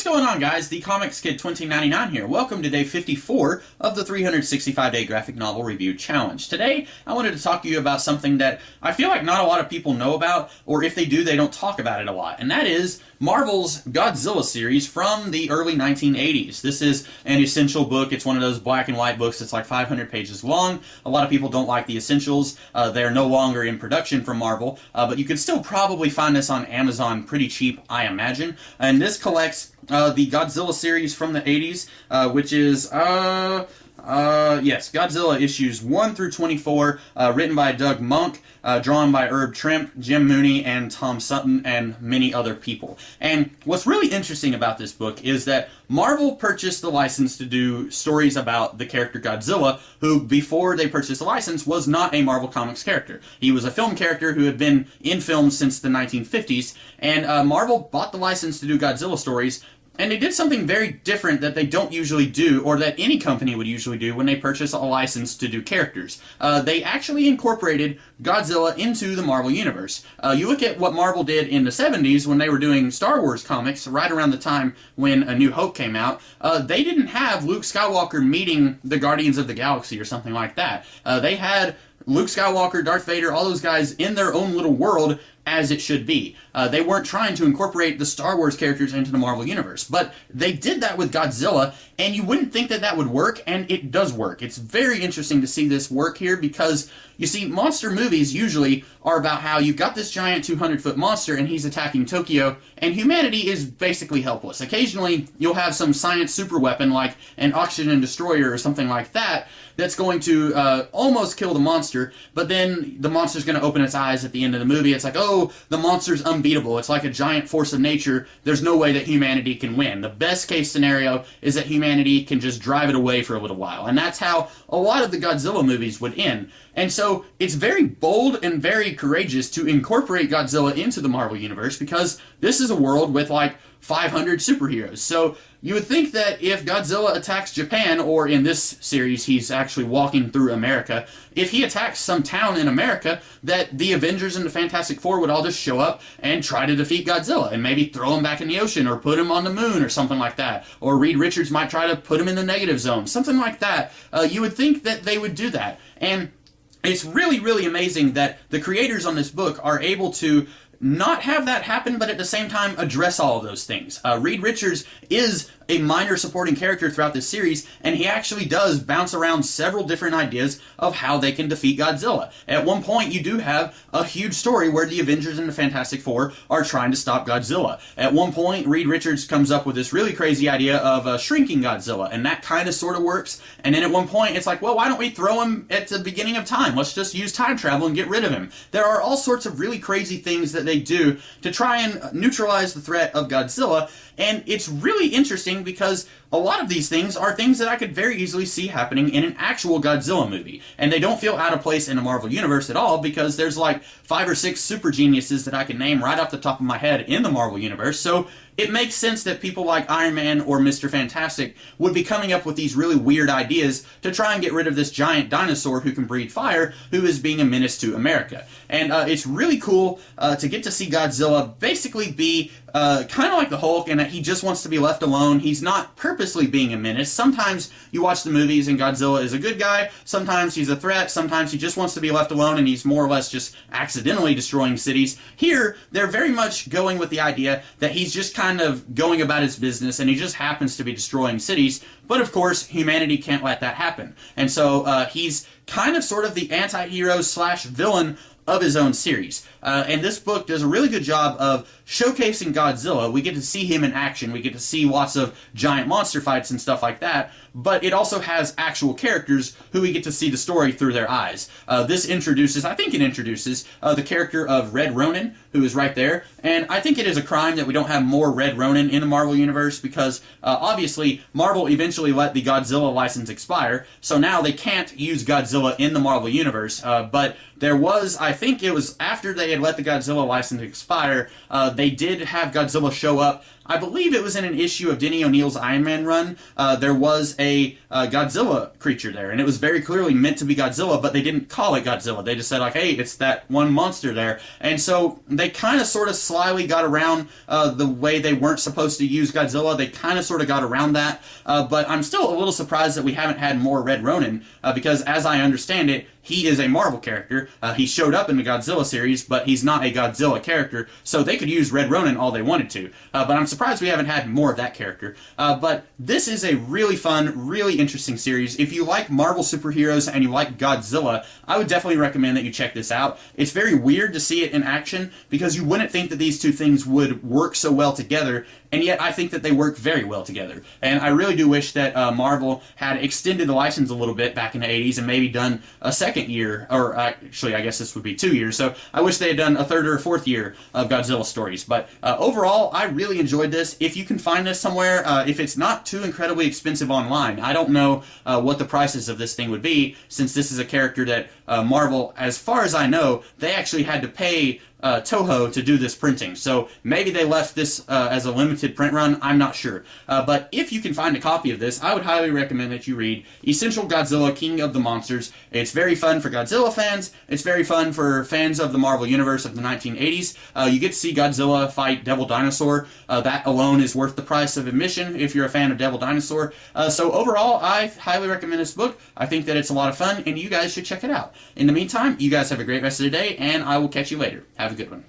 What's going on, guys? The Comics Kid 2099 here. Welcome to day 54 of the 365-day graphic novel review challenge. Today, I wanted to talk to you about something that I feel like not a lot of people know about, or if they do, they don't talk about it a lot, and that is Marvel's Godzilla series from the early 1980s. This is an essential book. It's one of those black and white books that's like 500 pages long. A lot of people don't like the essentials. They're no longer in production from Marvel, but you could still probably find this on Amazon pretty cheap, I imagine. And this collects the Godzilla series from the 80s, which is, yes, Godzilla issues 1 through 24, written by Doug Monk, drawn by Herb Trimpe, Jim Mooney, and Tom Sutton, and many other people. And what's really interesting about this book is that Marvel purchased the license to do stories about the character Godzilla, who, before they purchased the license, was not a Marvel Comics character. He was a film character who had been in films since the 1950s, and Marvel bought the license to do Godzilla stories. And they did something very different that they don't usually do, or that any company would usually do when they purchase a license to do characters. They actually incorporated Godzilla into the Marvel Universe. You look at what Marvel did in the 70s when they were doing Star Wars comics, right around the time when A New Hope came out. They didn't have Luke Skywalker meeting the Guardians of the Galaxy or something like that. They had Luke Skywalker, Darth Vader, all those guys in their own little world, as it should be. They weren't trying to incorporate the Star Wars characters into the Marvel Universe, but they did that with Godzilla, and you wouldn't think that that would work, and it does work. It's very interesting to see this work here because, you see, monster movies usually are about how you've got this giant 200-foot monster and he's attacking Tokyo, and humanity is basically helpless. Occasionally, you'll have some science superweapon like an oxygen destroyer or something like that that's going to almost kill the monster, but then the monster's going to open its eyes at the end of the movie. It's like, oh, the monster's unbeatable. It's like a giant force of nature. There's no way that humanity can win. The best case scenario is that humanity can just drive it away for a little while, and that's how a lot of the Godzilla movies would end. And so it's very bold and very courageous to incorporate Godzilla into the Marvel Universe because this is a world with like 500 superheroes. So you would think that if Godzilla attacks Japan, or in this series he's actually walking through America, if he attacks some town in America, that the Avengers and the Fantastic Four would all just show up and try to defeat Godzilla and maybe throw him back in the ocean or put him on the moon or something like that. Or Reed Richards might try to put him in the negative zone, something like that. You would think that they would do that. And it's really, really amazing that the creators on this book are able to not have that happen, but at the same time address all of those things. Reed Richards is a minor supporting character throughout this series, and he actually does bounce around several different ideas of how they can defeat Godzilla. At one point, you do have a huge story where the Avengers and the Fantastic Four are trying to stop Godzilla. At one point, Reed Richards comes up with this really crazy idea of shrinking Godzilla, and that kind of sort of works. And then at one point, it's like, well, why don't we throw him at the beginning of time? Let's just use time travel and get rid of him. There are all sorts of really crazy things that they do to try and neutralize the threat of Godzilla, and it's really interesting because a lot of these things are things that I could very easily see happening in an actual Godzilla movie, and they don't feel out of place in the Marvel Universe at all because there's like 5 or 6 super geniuses that I can name right off the top of my head in the Marvel Universe, so it makes sense that people like Iron Man or Mr. Fantastic would be coming up with these really weird ideas to try and get rid of this giant dinosaur who can breathe fire, who is being a menace to America. And it's really cool to get to see Godzilla basically be kind of like the Hulk, in that he just wants to be left alone. He's not purposely being a menace. Sometimes you watch the movies and Godzilla is a good guy, sometimes he's a threat, sometimes he just wants to be left alone and he's more or less just accidentally destroying cities. Here, they're very much going with the idea that he's just kind of going about his business and he just happens to be destroying cities, but of course humanity can't let that happen. And so he's kind of sort of the anti-hero slash villain of his own series. And this book does a really good job of showcasing Godzilla. We get to see him in action. We get to see lots of giant monster fights and stuff like that. But it also has actual characters who we get to see the story through their eyes. This introduces, I think it introduces, the character of Red Ronin, who is right there. And I think it is a crime that we don't have more Red Ronin in the Marvel Universe because obviously Marvel eventually let the Godzilla license expire. So now they can't use Godzilla in the Marvel Universe. But there was, I think it was after they had let the Godzilla license expire, they did have Godzilla show up. I believe it was in an issue of Denny O'Neil's Iron Man run. There was a Godzilla creature there, and it was very clearly meant to be Godzilla, but they didn't call it Godzilla. They just said, like, hey, it's that one monster there. And so they kind of sort of slyly got around the way they weren't supposed to use Godzilla. They kind of sort of got around that. But I'm still a little surprised that we haven't had more Red Ronin, because as I understand it, he is a Marvel character. He showed up in the Godzilla series, but he's not a Godzilla character, so they could use Red Ronin all they wanted to. But I'm surprised we haven't had more of that character. But this is a really fun, really interesting series. If you like Marvel superheroes and you like Godzilla, I would definitely recommend that you check this out. It's very weird to see it in action, because you wouldn't think that these two things would work so well together, and yet I think that they work very well together. And I really do wish that Marvel had extended the license a little bit back in the 80s and maybe done a second year, or actually I guess this would be 2 years, so I wish they had done a third or a fourth year of Godzilla stories. But overall, I really enjoyed this. If you can find this somewhere, if it's not too incredibly expensive online, I don't know what the prices of this thing would be, since this is a character that Marvel, as far as I know, they actually had to pay Toho to do this printing. So maybe they left this as a limited print run, I'm not sure. But if you can find a copy of this, I would highly recommend that you read Essential Godzilla King of the Monsters. It's very fun for Godzilla fans. It's very fun for fans of the Marvel Universe of the 1980s. You get to see Godzilla fight Devil Dinosaur. That alone is worth the price of admission if you're a fan of Devil Dinosaur. So overall, I highly recommend this book. I think that it's a lot of fun, and you guys should check it out. In the meantime, you guys have a great rest of the day, and I will catch you later. Have a good one.